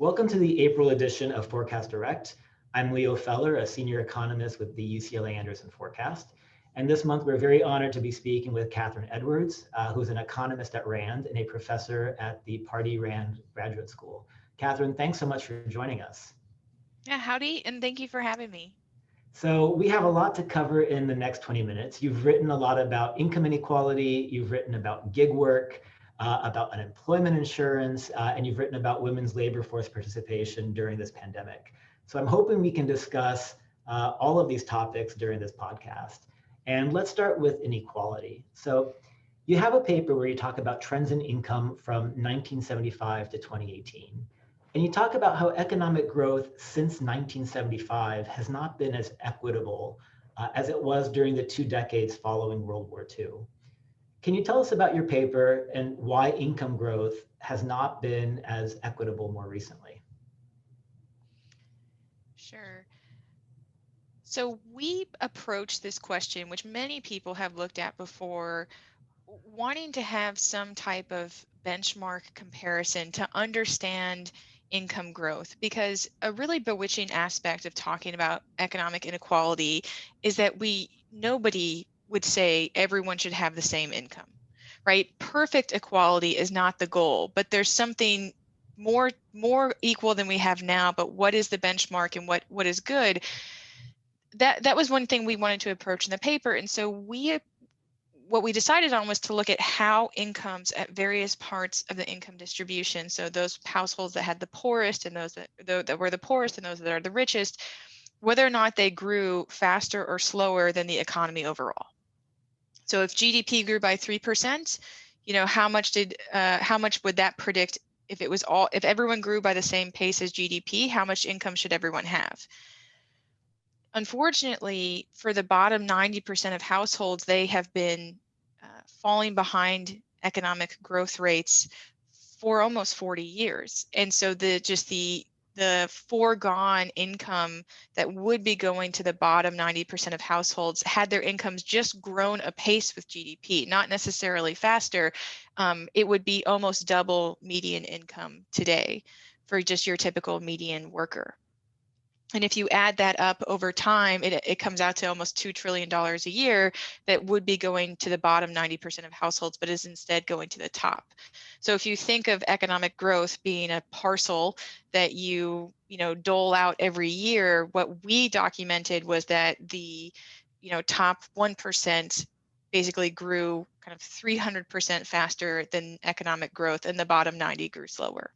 Welcome to the April edition of ForecastDirect. I'm Leo Feler, a senior economist with the UCLA Anderson Forecast. And this month, we're very honored to be speaking with Kathryn Edwards, who's an economist at RAND and a professor at the Pardee RAND Graduate School. Kathryn, thanks so much for joining us. Yeah, howdy, and thank you for having me. So we have a lot to cover in the next 20 minutes. You've written a lot about income inequality, you've written about gig work, about unemployment insurance, and you've written about women's labor force participation during this pandemic. So I'm hoping we can discuss all of these topics during this podcast. And let's start with inequality. So you have a paper where you talk about trends in income from 1975 to 2018. And you talk about how economic growth since 1975 has not been as equitable as it was during the 2 decades following World War II. Can you tell us about your paper and why income growth has not been as equitable more recently? Sure. So we approach this question, which many people have looked at before, wanting to have some type of benchmark comparison to understand income growth, because a really bewitching aspect of talking about economic inequality is that nobody would say everyone should have the same income, right? Perfect equality is not the goal, but there's something more equal than we have now. But what is the benchmark and what is good? That was one thing we wanted to approach in the paper. And so what we decided on was to look at how incomes at various parts of the income distribution, so those households that had the poorest and those that were the poorest and those that are the richest, whether or not they grew faster or slower than the economy overall. So if GDP grew by 3%, how much would that predict if everyone grew by the same pace as GDP, how much income should everyone have? Unfortunately, for the bottom 90% of households, they have been falling behind economic growth rates for almost 40 years. And so the foregone income that would be going to the bottom 90% of households, had their incomes just grown apace with GDP, not necessarily faster, it would be almost double median income today for just your typical median worker. And if you add that up over time, it comes out to almost $2 trillion a year that would be going to the bottom 90% of households, but is instead going to the top. So if you think of economic growth being a parcel that you dole out every year, what we documented was that the top 1% basically grew kind of 300% faster than economic growth, and the bottom 90 grew slower.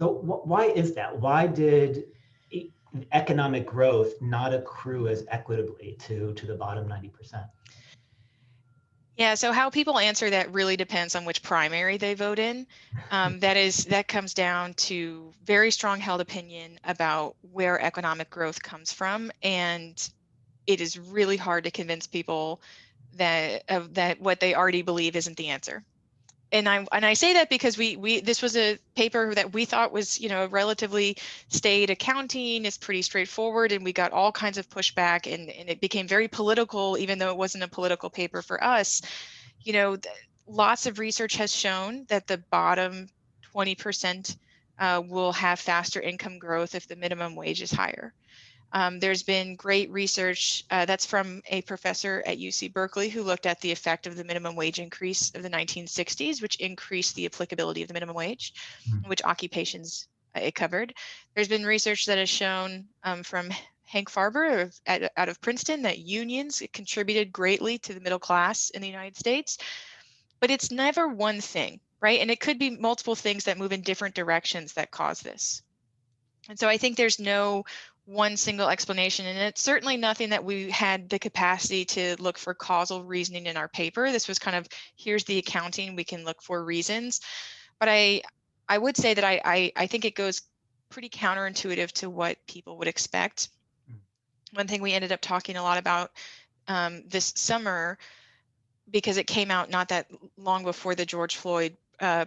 So why is that? Why did economic growth not accrue as equitably to the bottom 90%? Yeah, so how people answer that really depends on which primary they vote in. That comes down to very strong held opinion about where economic growth comes from, and it is really hard to convince people that what they already believe isn't the answer. And I say that because this was a paper that we thought was relatively staid accounting. It's pretty straightforward, and we got all kinds of pushback, and it became very political, even though it wasn't a political paper for us. Lots of research has shown that the bottom 20% will have faster income growth if the minimum wage is higher. There's been great research that's from a professor at UC Berkeley who looked at the effect of the minimum wage increase of the 1960s, which increased the applicability of the minimum wage, which occupations it covered. There's been research that has shown from Hank Farber out of Princeton that unions contributed greatly to the middle class in the United States, but it's never one thing, right? And it could be multiple things that move in different directions that cause this. And so I think there's no one single explanation, and it's certainly nothing that we had the capacity to look for causal reasoning in our paper. This was kind of, here's the accounting, we can look for reasons. But I would say that I think it goes pretty counterintuitive to what people would expect. One thing we ended up talking a lot about this summer, because it came out not that long before the George Floyd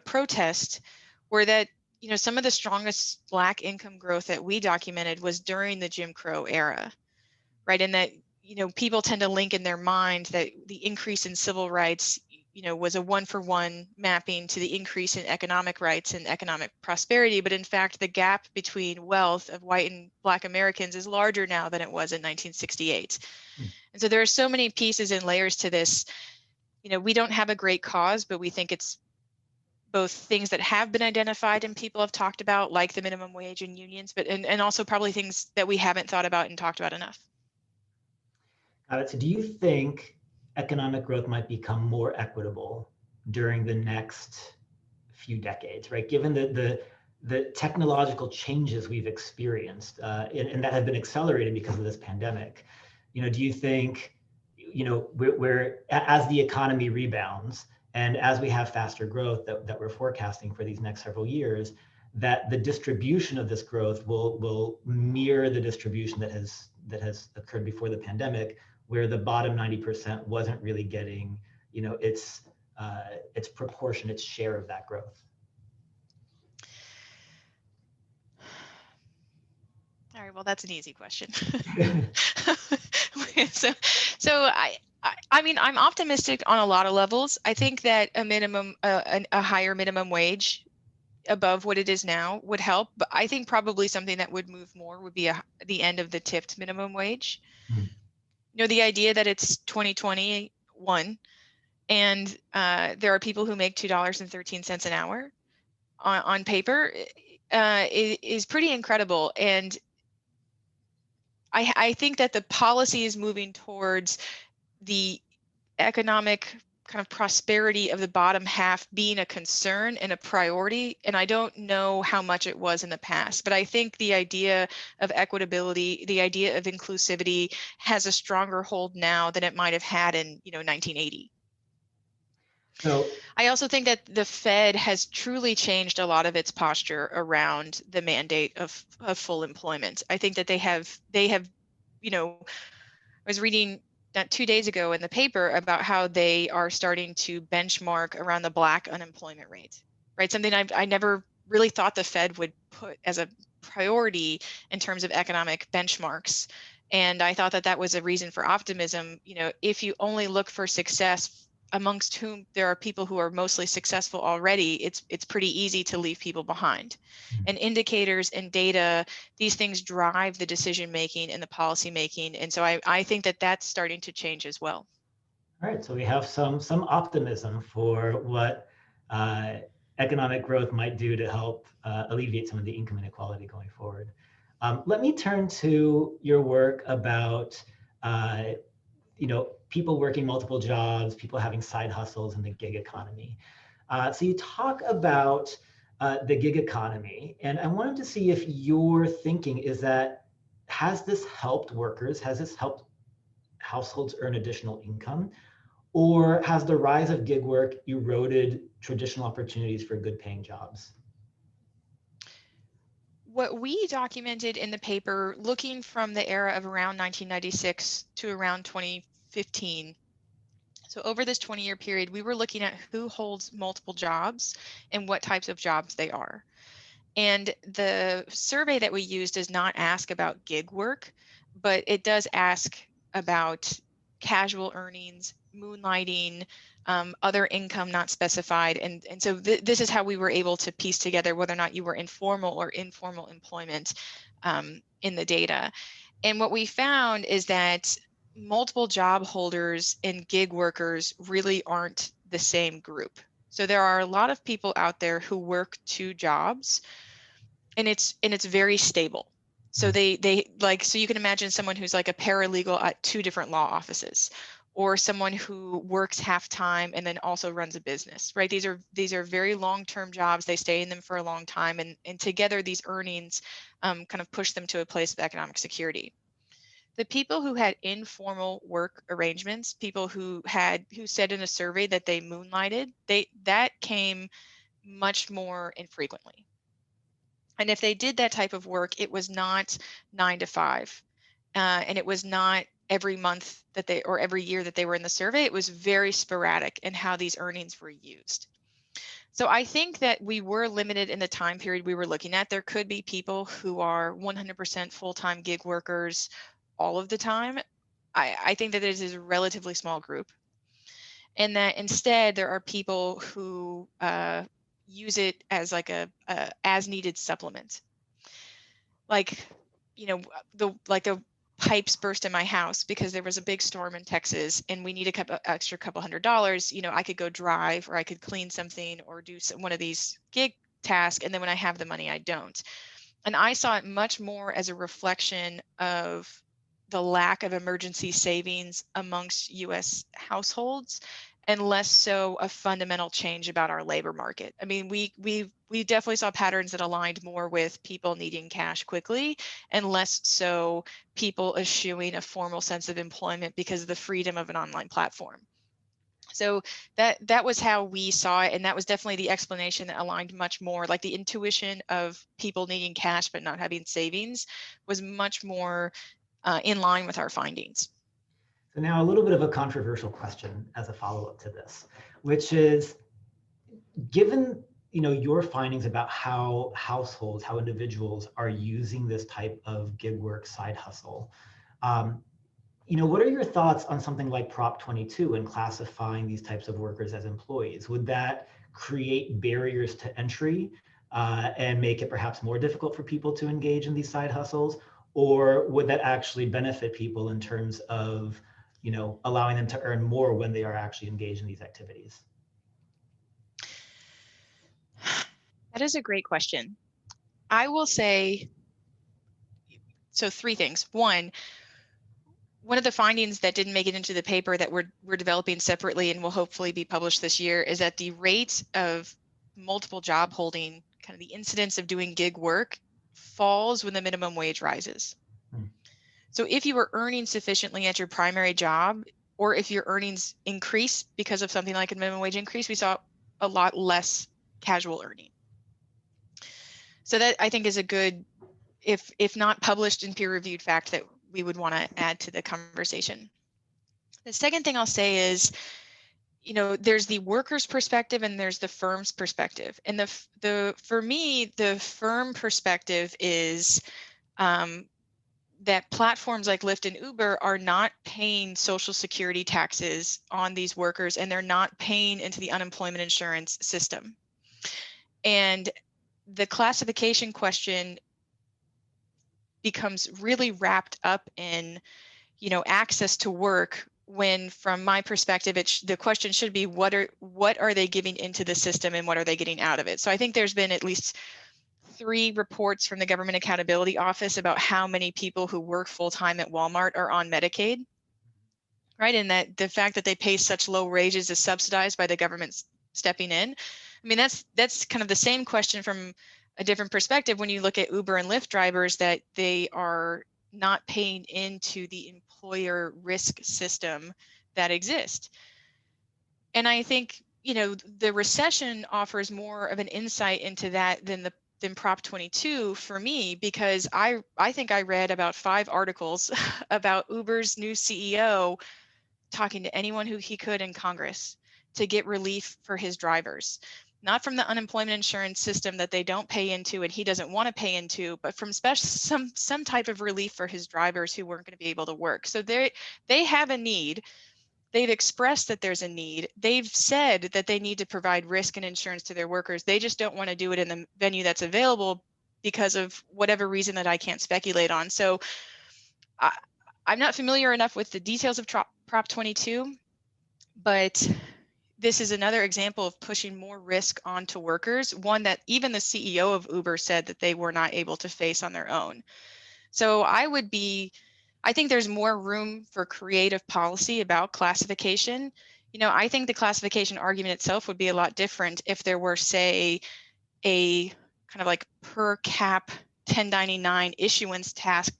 protest, were that some of the strongest Black income growth that we documented was during the Jim Crow era, right? And that people tend to link in their mind that the increase in civil rights was a one-for-one mapping to the increase in economic rights and economic prosperity, but in fact, the gap between wealth of white and Black Americans is larger now than it was in 1968. And so there are so many pieces and layers to this. We don't have a great cause, but we think it's both things that have been identified and people have talked about, like the minimum wage and unions, but and also probably things that we haven't thought about and talked about enough. Got it. So do you think economic growth might become more equitable during the next few decades, right? Given the technological changes we've experienced and that have been accelerated because of this pandemic, do you think, we're as the economy rebounds and as we have faster growth that we're forecasting for these next several years, that the distribution of this growth will mirror the distribution that has occurred before the pandemic, where the bottom 90% wasn't really getting, its proportionate share of that growth? All right, well, that's an easy question. so I mean, I'm optimistic on a lot of levels. I think that a higher minimum wage above what it is now would help, but I think probably something that would move more would be the end of the tipped minimum wage. The idea that it's 2021 and there are people who make $2.13 an hour on paper is pretty incredible. And I think that the policy is moving towards the economic kind of prosperity of the bottom half being a concern and a priority. And I don't know how much it was in the past, but I think the idea of equitability, the idea of inclusivity has a stronger hold now than it might have had in 1980. So I also think that the Fed has truly changed a lot of its posture around the mandate of full employment. I think that they have, I was reading 2 days ago in the paper about how they are starting to benchmark around the Black unemployment rate, right? Something I never really thought the Fed would put as a priority in terms of economic benchmarks. And I thought that was a reason for optimism. If you only look for success amongst whom there are people who are mostly successful already, it's pretty easy to leave people behind. And indicators and data, these things drive the decision making and the policy making. And so I think that that's starting to change as well. All right, so we have some optimism for what economic growth might do to help alleviate some of the income inequality going forward. Let me turn to your work about people working multiple jobs, people having side hustles in the gig economy. So you talk about the gig economy, and I wanted to see if your thinking is that, has this helped workers? Has this helped households earn additional income? Or has the rise of gig work eroded traditional opportunities for good paying jobs? What we documented in the paper, looking from the era of around 1996 to around 2015, so over this 20-year period, we were looking at who holds multiple jobs and what types of jobs they are. And the survey that we used does not ask about gig work, but it does ask about casual earnings, moonlighting, other income not specified. And so this is how we were able to piece together whether or not you were in formal or informal employment in the data. And what we found is that multiple job holders and gig workers really aren't the same group. So there are a lot of people out there who work 2 jobs, and it's very stable. So so you can imagine someone who's like a paralegal at 2 different law offices, or someone who works half-time and then also runs a business, right? These are very long-term jobs. They stay in them for a long time, and together these earnings kind of push them to a place of economic security. The people who had informal work arrangements, people who said in a survey that they moonlighted, that came much more infrequently. And if they did that type of work, it was not 9 to 5. And it was not every month or every year that they were in the survey. It was very sporadic in how these earnings were used. So I think that we were limited in the time period we were looking at. There could be people who are 100% full-time gig workers all of the time. I think that it is a relatively small group. and that instead there are people who use it as like a as needed supplement. Like, you know, the pipes burst in my house because there was a big storm in Texas and we need a extra couple $100. You know, I could go drive, or I could clean something, or do one of these gig tasks, and then when I have the money, I don't. And I saw it much more as a reflection of the lack of emergency savings amongst US households, and less so a fundamental change about our labor market. I mean, we definitely saw patterns that aligned more with people needing cash quickly, and less so people eschewing a formal sense of employment because of the freedom of an online platform. So that was how we saw it, and that was definitely the explanation that aligned much more. Like, the intuition of people needing cash but not having savings was much more in line with our findings. So now a little bit of a controversial question as a follow-up to this, which is, given your findings about how households, how individuals are using this type of gig work side hustle, what are your thoughts on something like Prop 22 and classifying these types of workers as employees? Would that create barriers to entry and make it perhaps more difficult for people to engage in these side hustles? Or would that actually benefit people in terms of allowing them to earn more when they are actually engaged in these activities? That is a great question. I will say, so 3 things. One of the findings that didn't make it into the paper that we're developing separately and will hopefully be published this year is that the rate of multiple job holding, kind of the incidence of doing gig work, falls when the minimum wage rises. So if you were earning sufficiently at your primary job, or if your earnings increase because of something like a minimum wage increase, we saw a lot less casual earning. So that, I think, is a good, if not published in peer-reviewed fact, that we would want to add to the conversation. The second thing I'll say is, there's the worker's perspective and there's the firm's perspective. And for me, the firm perspective is that platforms like Lyft and Uber are not paying Social Security taxes on these workers, and they're not paying into the unemployment insurance system. And the classification question becomes really wrapped up in, access to work, when, from my perspective, the question should be, what are they giving into the system and what are they getting out of it? So I think there's been at least 3 reports from the Government Accountability Office about how many people who work full-time at Walmart are on Medicaid, right? And that the fact that they pay such low wages is subsidized by the government stepping in. I mean, that's kind of the same question from a different perspective when you look at Uber and Lyft drivers, that they are not paying into the employer risk system that exists. And I think, the recession offers more of an insight into that than Prop 22 for me, because I think I read about 5 articles about Uber's new CEO talking to anyone who he could in Congress to get relief for his drivers, not from the unemployment insurance system that they don't pay into and he doesn't want to pay into, but from some type of relief for his drivers who weren't going to be able to work. So they have a need. They've expressed that there's a need. They've said that they need to provide risk and insurance to their workers. They just don't want to do it in the venue that's available because of whatever reason that I can't speculate on. So I'm not familiar enough with the details of Prop 22, but this is another example of pushing more risk onto workers, one that even the CEO of Uber said that they were not able to face on their own. So I think there's more room for creative policy about classification. I think the classification argument itself would be a lot different if there were, say, a kind of like per cap 1099 issuance tax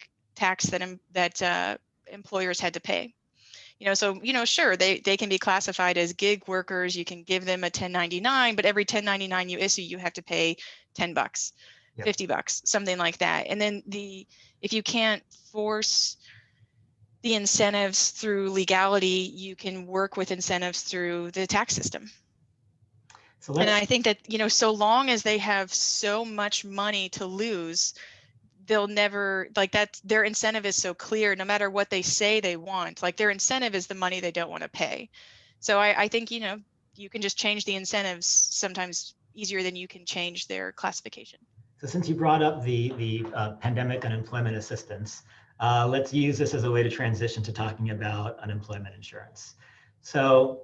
that employers had to pay. So, sure, they can be classified as gig workers. You can give them a 1099, but every 1099 you issue, you have to pay $10, yep. $50, something like that. And then if you can't force the incentives through legality, you can work with incentives through the tax system. And I think that, so long as they have so much money to lose, they'll never, like, that their incentive is so clear, no matter what they say they want, like, their incentive is the money they don't want to pay. So I think, you know, you can just change the incentives sometimes easier than you can change their classification. So since you brought up the pandemic unemployment assistance, let's use this as a way to transition to talking about unemployment insurance. So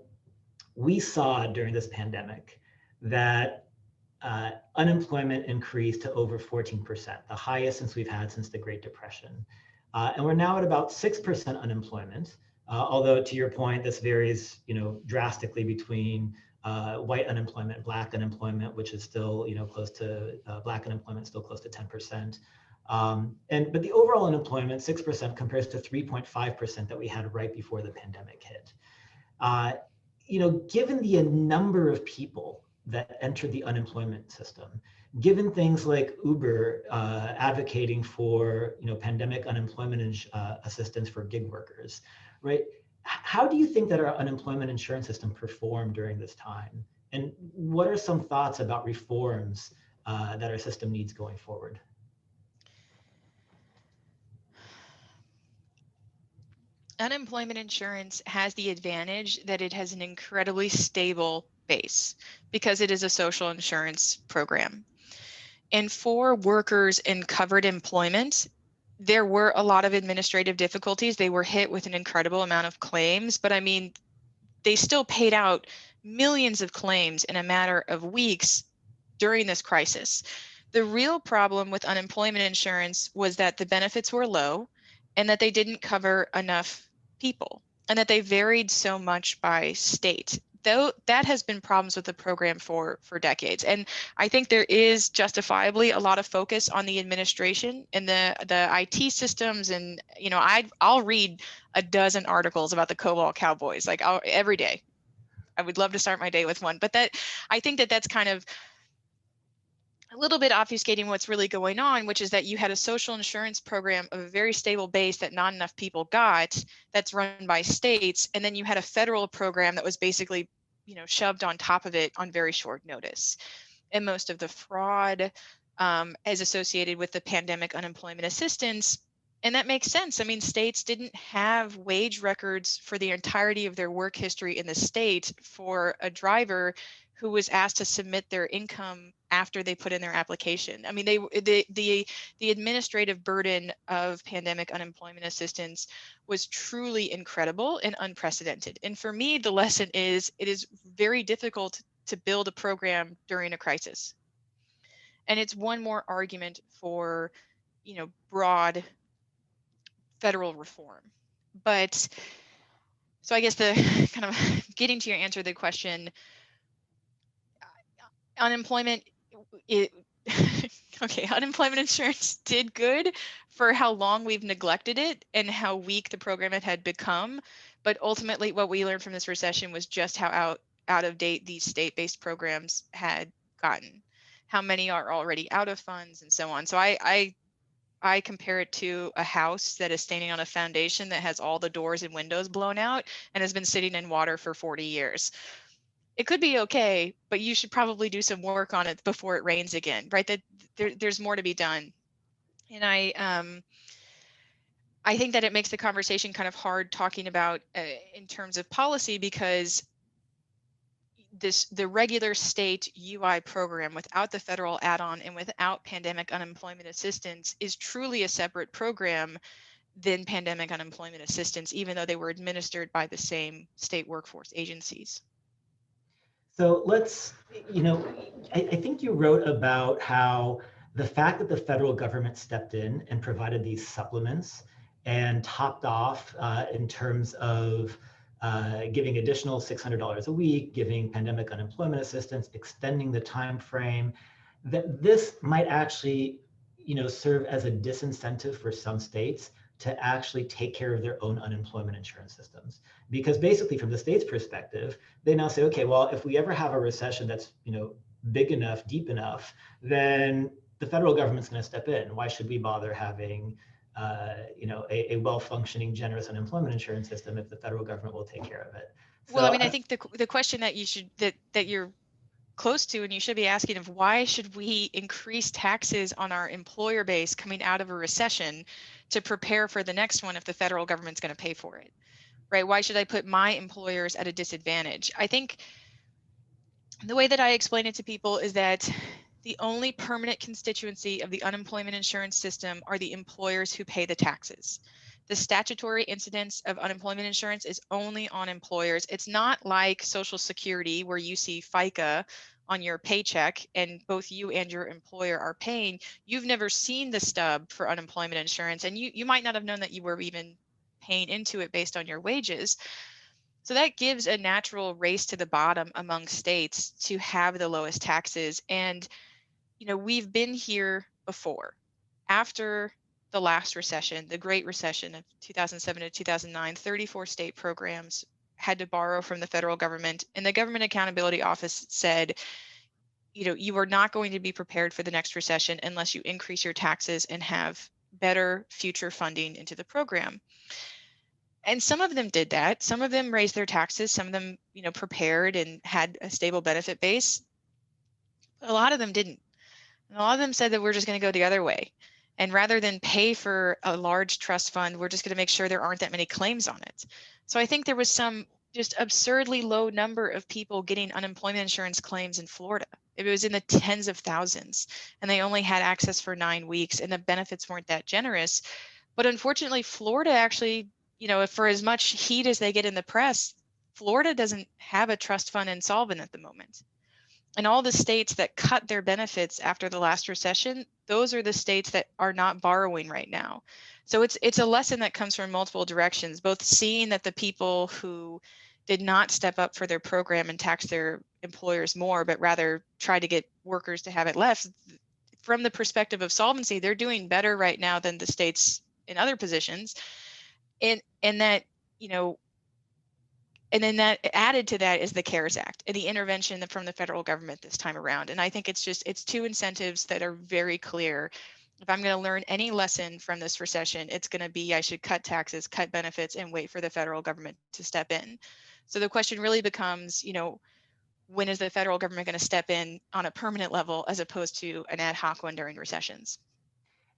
we saw during this pandemic that unemployment increased to over 14%, the highest since we've had since the Great Depression. And we're now at about 6% unemployment, although to your point, this varies, drastically between white unemployment, black unemployment, which is still, close to black unemployment, still close to 10%. But the overall unemployment, 6% compares to 3.5% that we had right before the pandemic hit. Given the number of people that entered the unemployment system, given things like Uber advocating for, pandemic unemployment assistance for gig workers, right? How do you think that our unemployment insurance system performed during this time? And what are some thoughts about reforms that our system needs going forward? Unemployment insurance has the advantage that it has an incredibly stable base because it is a social insurance program. And for workers in covered employment, there were a lot of administrative difficulties. They were hit with an incredible amount of claims, but I mean, they still paid out millions of claims in a matter of weeks during this crisis. The real problem with unemployment insurance was that the benefits were low and that they didn't cover enough people and that they varied so much by state. Though that has been problems with the program for decades. And I think there is justifiably a lot of focus on the administration and the IT systems. And, I'll read a dozen articles about the COBOL Cowboys, like every day. I would love to start my day with one, but I think that's kind of a little bit obfuscating what's really going on, which is that you had a social insurance program of a very stable base that not enough people got, that's run by states, and then you had a federal program that was basically, shoved on top of it on very short notice. And most of the fraud is associated with the pandemic unemployment assistance. And that makes sense. I mean, states didn't have wage records for the entirety of their work history in the state for a driver who was asked to submit their income after they put in their application. I mean, the administrative burden of pandemic unemployment assistance was truly incredible and unprecedented. And for me, the lesson is it is very difficult to build a program during a crisis. And it's one more argument for, broad federal reform. But so I guess the kind of getting to your answer to the question, unemployment, unemployment insurance did good for how long we've neglected it and how weak the program had become. But ultimately, what we learned from this recession was just how out of date these state-based programs had gotten, how many are already out of funds and so on. So I compare it to a house that is standing on a foundation that has all the doors and windows blown out and has been sitting in water for 40 years. It could be okay, but you should probably do some work on it before it rains again, right? That there's more to be done. And I think that it makes the conversation kind of hard talking about in terms of policy, because the regular state UI program without the federal add-on and without pandemic unemployment assistance is truly a separate program than pandemic unemployment assistance, even though they were administered by the same state workforce agencies. So let's, I think you wrote about how the fact that the federal government stepped in and provided these supplements and topped off in terms of giving additional $600 a week, giving pandemic unemployment assistance, extending the time frame, that this might actually, serve as a disincentive for some states to actually take care of their own unemployment insurance systems. Because basically from the state's perspective, they now say, okay, well, if we ever have a recession that's, big enough, deep enough, then the federal government's going to step in. Why should we bother having a well-functioning, generous unemployment insurance system if the federal government will take care of it? So, well, I mean, I think the question that you should that you're close to and you should be asking of why should we increase taxes on our employer base coming out of a recession to prepare for the next one if the federal government's going to pay for it? right? Why should I put my employers at a disadvantage? I think the way that I explain it to people is that the only permanent constituency of the unemployment insurance system are the employers who pay the taxes. The statutory incidence of unemployment insurance is only on employers. It's not like Social Security where you see FICA on your paycheck and both you and your employer are paying. You've never seen the stub for unemployment insurance, and you might not have known that you were even paying into it based on your wages. So that gives a natural race to the bottom among states to have the lowest taxes. And, we've been here before. After the last recession, the Great Recession of 2007 to 2009, 34 state programs had to borrow from the federal government. And the Government Accountability Office said, you are not going to be prepared for the next recession unless you increase your taxes and have better future funding into the program. And some of them did that. Some of them raised their taxes. Some of them, prepared and had a stable benefit base. But a lot of them didn't. And a lot of them said that we're just going to go the other way. And rather than pay for a large trust fund, we're just going to make sure there aren't that many claims on it. So I think there was some just absurdly low number of people getting unemployment insurance claims in Florida. It was in the tens of thousands, and they only had access for 9 weeks, and the benefits weren't that generous. But unfortunately, Florida actually, for as much heat as they get in the press, Florida doesn't have a trust fund insolvent at the moment. And all the states that cut their benefits after the last recession, those are the states that are not borrowing right now. So it's a lesson that comes from multiple directions, both seeing that the people who did not step up for their program and tax their employers more, but rather try to get workers to have it less. From the perspective of solvency, they're doing better right now than the states in other positions. And that, and then that added to that is the CARES Act and the intervention from the federal government this time around. And I think it's two incentives that are very clear. If I'm going to learn any lesson from this recession, it's going to be I should cut taxes, cut benefits, and wait for the federal government to step in. So the question really becomes, when is the federal government going to step in on a permanent level as opposed to an ad hoc one during recessions?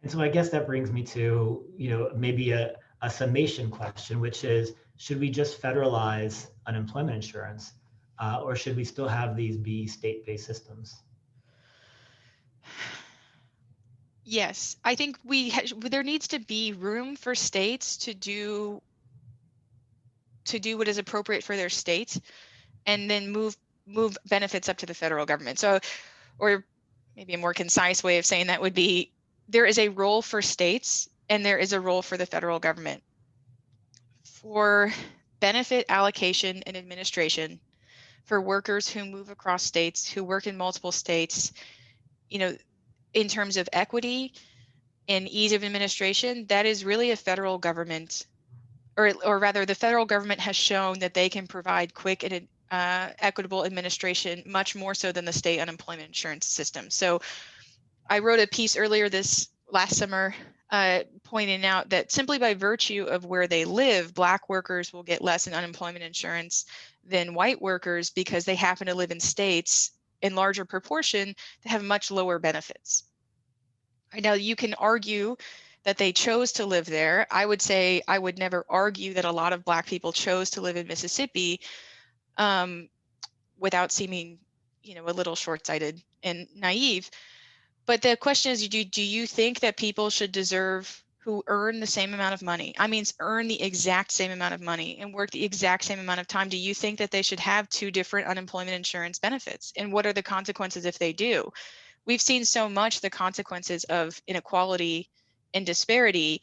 And so I guess that brings me to, maybe a summation question, which is, should we just federalize unemployment insurance, or should we still have these be state-based systems? Yes, I think there needs to be room for states to do what is appropriate for their state, and then move benefits up to the federal government. So, or maybe a more concise way of saying that would be, there is a role for states and there is a role for the federal government. For benefit allocation and administration, for workers who move across states, who work in multiple states, in terms of equity and ease of administration, that is really a federal government, or rather the federal government has shown that they can provide quick and equitable administration, much more so than the state unemployment insurance system. So I wrote a piece earlier this last summer pointing out that simply by virtue of where they live, Black workers will get less in unemployment insurance than white workers because they happen to live in states in larger proportion that have much lower benefits. Now, you can argue that they chose to live there. I would say I would never argue that a lot of Black people chose to live in Mississippi without seeming, a little short-sighted and naive. But the question is, do you think that people should deserve, who earn the same amount of money, earn the exact same amount of money and work the exact same amount of time, do you think that they should have two different unemployment insurance benefits? And what are the consequences if they do? We've seen so much the consequences of inequality and disparity.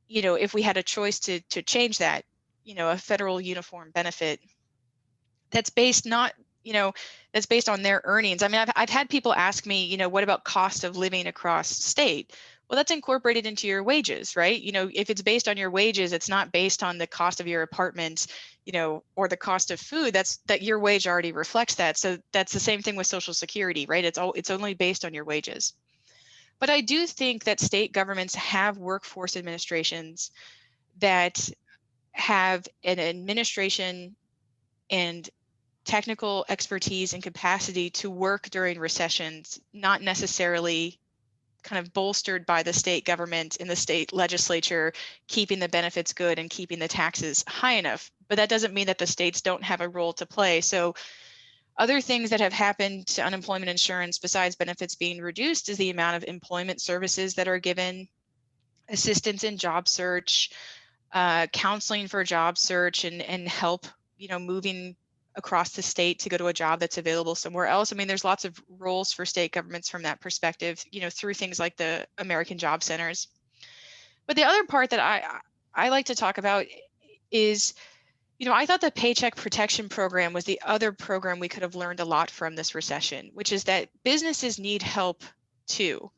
If we had a choice to change that, a federal uniform benefit that's based not, that's based on their earnings. I've had people ask me, what about cost of living across state? Well, that's incorporated into your wages, right? If it's based on your wages, it's not based on the cost of your apartment, or the cost of food. That your wage already reflects that. So that's the same thing with Social Security, right? It's only based on your wages. But I do think that state governments have workforce administrations that have an administration and technical expertise and capacity to work during recessions, not necessarily kind of bolstered by the state government and the state legislature keeping the benefits good and keeping the taxes high enough. But that doesn't mean that the states don't have a role to play. So other things that have happened to unemployment insurance besides benefits being reduced is the amount of employment services that are given, assistance in job search, counseling for job search, and help, moving across the state to go to a job that's available somewhere else. I mean, there's lots of roles for state governments from that perspective, through things like the American Job Centers. But the other part that I like to talk about is, I thought the Paycheck Protection Program was the other program we could have learned a lot from this recession, which is that businesses need help too.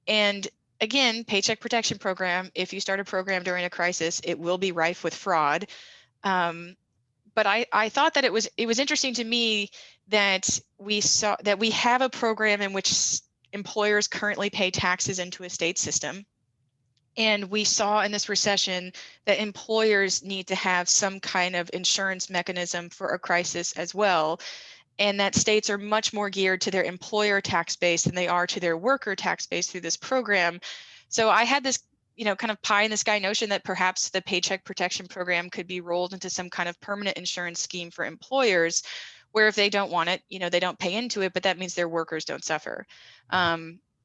And again, Paycheck Protection Program, if you start a program during a crisis, it will be rife with fraud. But I thought that it was interesting to me that we saw that we have a program in which employers currently pay taxes into a state system. And we saw in this recession that employers need to have some kind of insurance mechanism for a crisis as well, and that states are much more geared to their employer tax base than they are to their worker tax base through this program. So I had this, kind of pie in the sky notion that perhaps the Paycheck Protection Program could be rolled into some kind of permanent insurance scheme for employers, where if they don't want it, they don't pay into it, but that means their workers don't suffer.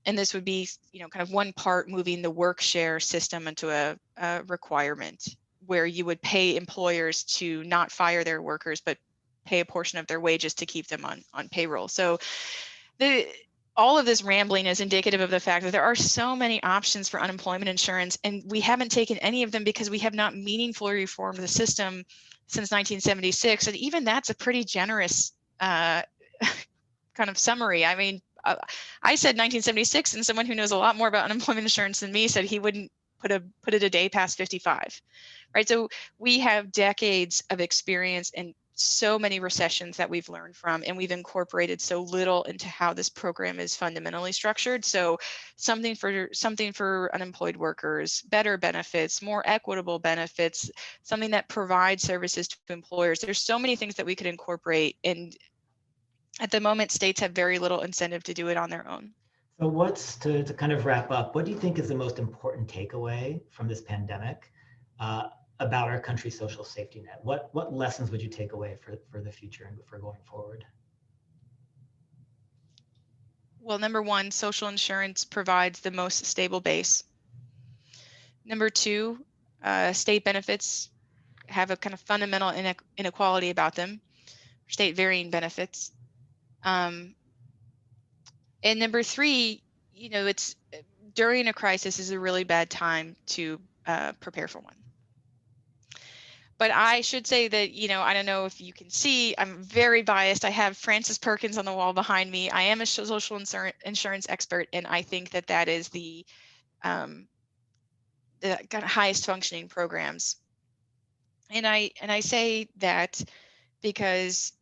And this would be, kind of one part moving the work share system into a requirement where you would pay employers to not fire their workers, but pay a portion of their wages to keep them on payroll. So all of this rambling is indicative of the fact that there are so many options for unemployment insurance, and we haven't taken any of them because we have not meaningfully reformed the system since 1976. And even that's a pretty generous kind of summary. I mean, I said 1976, and someone who knows a lot more about unemployment insurance than me said he wouldn't put it a day past 55, right? So we have decades of experience and so many recessions that we've learned from, and we've incorporated so little into how this program is fundamentally structured. So something for unemployed workers, better benefits, more equitable benefits, something that provides services to employers. There's so many things that we could incorporate, and at the moment, states have very little incentive to do it on their own. So what's, to kind of wrap up, what do you think is the most important takeaway from this pandemic about our country's social safety net? What lessons would you take away for the future and for going forward? Well, number one, social insurance provides the most stable base. Number two, state benefits have a kind of fundamental inequality about them, state varying benefits. And number three, it's during a crisis is a really bad time to prepare for one. But I should say that, I don't know if you can see, I'm very biased. I have Frances Perkins on the wall behind me. I am a social insurance expert, and I think that is the kind of highest functioning programs. And I say that because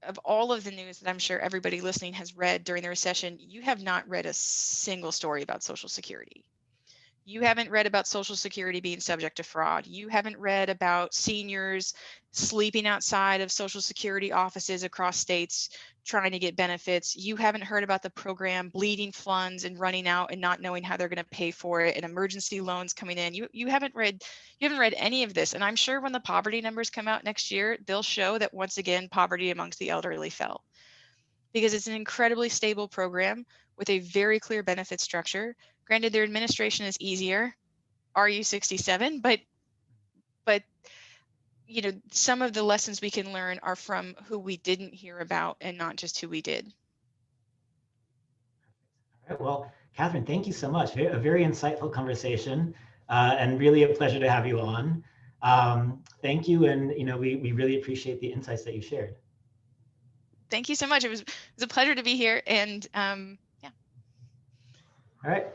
of all of the news that I'm sure everybody listening has read during the recession, you have not read a single story about Social Security. You haven't read about Social Security being subject to fraud. You haven't read about seniors sleeping outside of Social Security offices across states trying to get benefits. You haven't heard about the program bleeding funds and running out and not knowing how they're going to pay for it, and emergency loans coming in. You haven't read any of this. And I'm sure when the poverty numbers come out next year, they'll show that once again poverty amongst the elderly fell, because it's an incredibly stable program with a very clear benefit structure. Granted, their administration is easier. Are you 67? But some of the lessons we can learn are from who we didn't hear about and not just who we did. All right, well, Kathryn, thank you so much. A very insightful conversation, and really a pleasure to have you on. Thank you, and we really appreciate the insights that you shared. Thank you so much. It was a pleasure to be here, and yeah. All right.